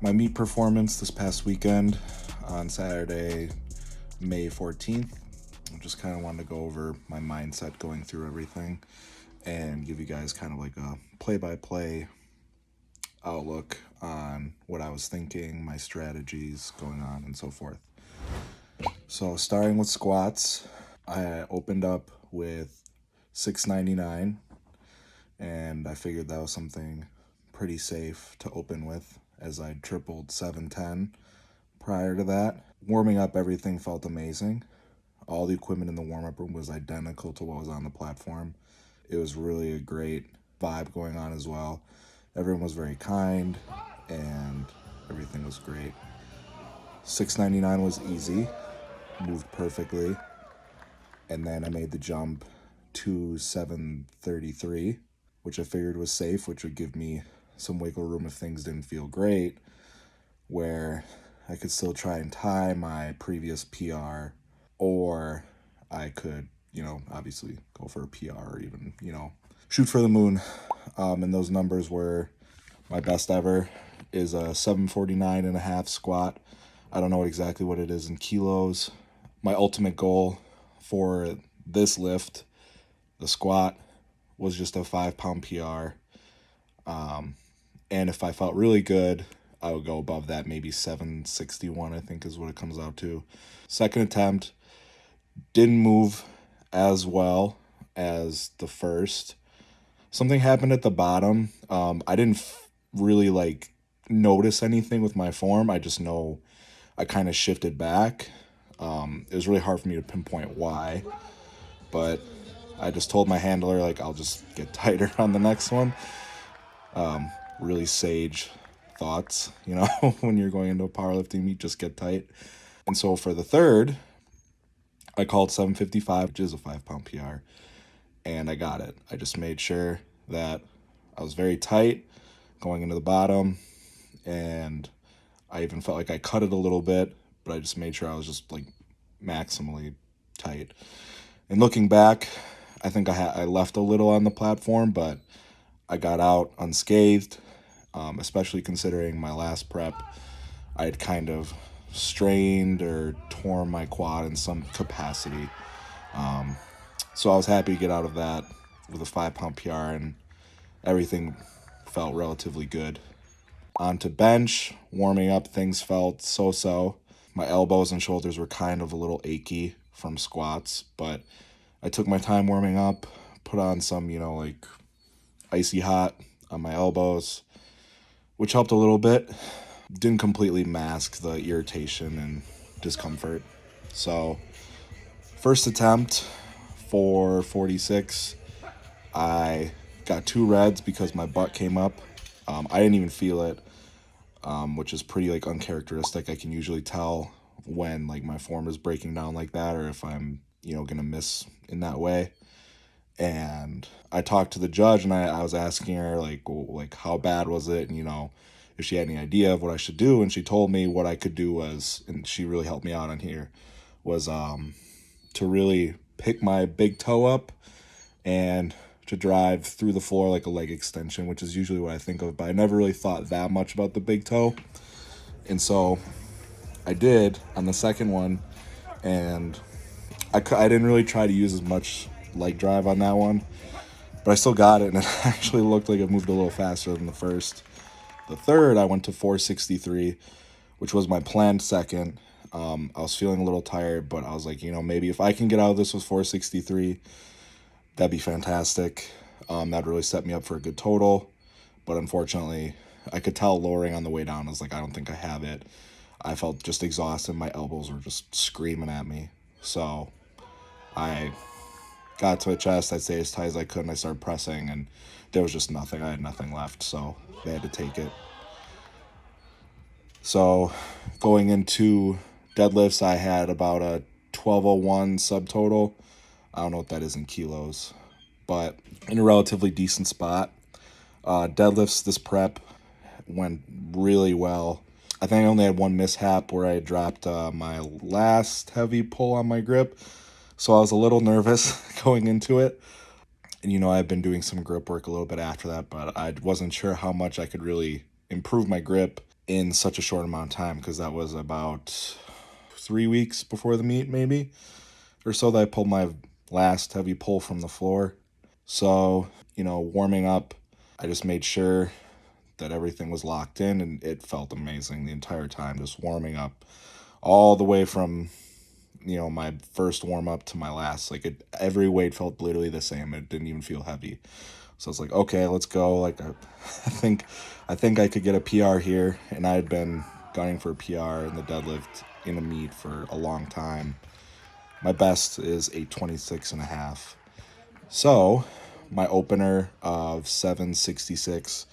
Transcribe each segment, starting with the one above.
my meet performance this past weekend on Saturday, May 14th. I just kind of wanted to go over my mindset going through everything and give you guys kind of like a play-by-play outlook on what I was thinking, my strategies going on, and so forth. So starting with squats, I opened up with 699, and I figured that was something pretty safe to open with, as I tripled 710 prior to that. Warming up, everything felt amazing. All the equipment in the warm-up room was identical to what was on the platform. It was really a great vibe going on as well. Everyone was very kind, and everything was great. 699 was easy, moved perfectly, and then I made the jump to 733, which I figured was safe, which would give me some wiggle room if things didn't feel great, where I could still try and tie my previous PR, or I could, obviously go for a PR or even, shoot for the moon. And those numbers were my best ever is a 749.5 squat. I don't know exactly what it is in kilos. My ultimate goal for this lift, the squat, was just a 5-pound PR. And if I felt really good, I would go above that, maybe 761, I think is what it comes out to. Second attempt, didn't move as well as the first. Something happened at the bottom. I didn't really notice anything with my form. I just know I kind of shifted back. It was really hard for me to pinpoint why, but I just told my handler, I'll just get tighter on the next one. Really sage thoughts, when you're going into a powerlifting meet, just get tight. And so for the third, I called 755, which is a 5-pound PR, and I got it. I just made sure that I was very tight going into the bottom, and I even felt like I cut it a little bit, but I just made sure I was just maximally tight. And looking back, I think I left a little on the platform, but I got out unscathed, especially considering my last prep, I had kind of strained or torn my quad in some capacity. So I was happy to get out of that with a 5-pound PR, and everything felt relatively good. On to bench, warming up, things felt so-so. My elbows and shoulders were kind of a little achy from squats, but I took my time warming up, put on some, icy hot on my elbows, which helped a little bit. Didn't completely mask the irritation and discomfort. So, first attempt for 46, I got 2 reds because my butt came up. I didn't even feel it, which is pretty uncharacteristic. I can usually tell when my form is breaking down like that, or if I'm gonna miss in that way. And I talked to the judge, and I was asking her how bad was it, and if she had any idea of what I should do. And she told me what I could do was, and she really helped me out on here, was to really pick my big toe up and to drive through the floor like a leg extension, which is usually what I think of, but I never really thought that much about the big toe. And so I did on the second one, and I didn't really try to use as much leg drive on that one, but I still got it, and it actually looked like it moved a little faster than the first. The third, I went to 463, which was my planned second. I was feeling a little tired, but I was like, maybe if I can get out of this with 463, that'd be fantastic. That'd really set me up for a good total. But unfortunately, I could tell lowering on the way down, I was like, I don't think I have it. I felt just exhausted. My elbows were just screaming at me. So I got to the chest. I stayed as tight as I could, and I started pressing, and there was just nothing. I had nothing left, so they had to take it. So going into deadlifts, I had about a 1201 subtotal. I don't know what that is in kilos, but in a relatively decent spot. Deadlifts, this prep went really well. I think I only had one mishap where I dropped my last heavy pull on my grip, so I was a little nervous going into it. And I've been doing some grip work a little bit after that, but I wasn't sure how much I could really improve my grip in such a short amount of time, because that was about 3 weeks before the meet, maybe, or so, that I pulled my last heavy pull from the floor. So, warming up, I just made sure that everything was locked in, and it felt amazing the entire time, just warming up all the way from, my first warm up to my last. Like, every weight felt literally the same. It didn't even feel heavy. So I was like, okay, let's go. Like, I think I could get a PR here, and I had been gunning for a PR in the deadlift in a meet for a long time. My best is 826 and a half. So my opener of 766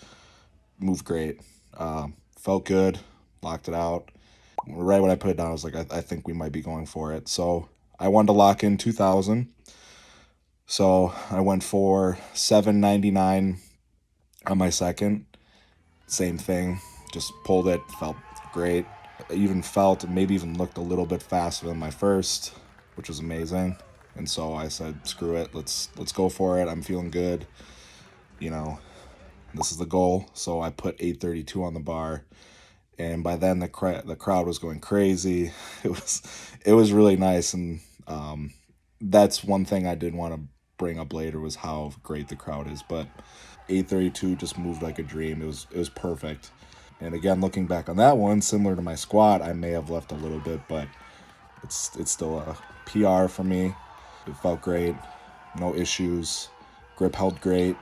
moved great. Felt good, locked it out. Right when I put it down, I was like, I think we might be going for it. So I wanted to lock in 2000. So I went for 799 on my second. Same thing, just pulled it, felt great. I even felt, maybe even looked a little bit faster than my first, which was amazing. And so I said, screw it, let's go for it. I'm feeling good. You know, this is the goal. So I put 832 on the bar, and by then the crowd was going crazy. It was really nice, and that's one thing I did want to bring up later, was how great the crowd is. But 832 just moved like a dream. It was perfect. And again, looking back on that one, similar to my squat, I may have left a little bit, but it's still a PR for me. It felt great, no issues. Grip held great.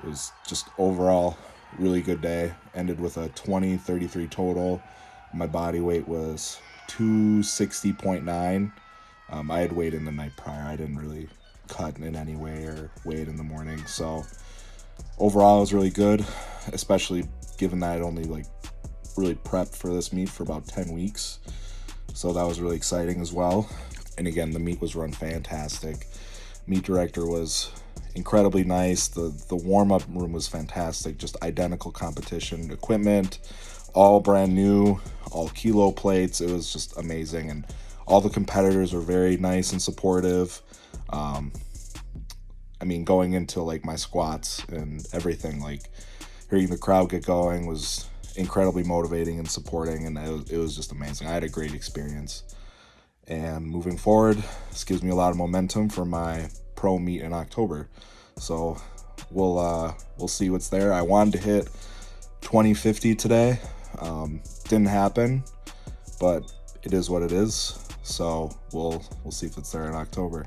It was just overall really good day. Ended with a 2033 total. My body weight was 260.9. I had weighed in the night prior. I didn't really cut in any way or weigh in the morning. So overall, it was really good, especially given that I'd only really prepped for this meet for about 10 weeks. So that was really exciting as well. And again, the meet was run fantastic. Meet director was incredibly nice. The warm-up room was fantastic. Just identical competition equipment, all brand new, all kilo plates. It was just amazing. And all the competitors were very nice and supportive. Going into my squats and everything, hearing the crowd get going was incredibly motivating and supporting, and it was just amazing. I had a great experience. And moving forward, this gives me a lot of momentum for my pro meet in October. So we'll see what's there. I wanted to hit 2050 today. Didn't happen, but it is what it is. So we'll see if it's there in October.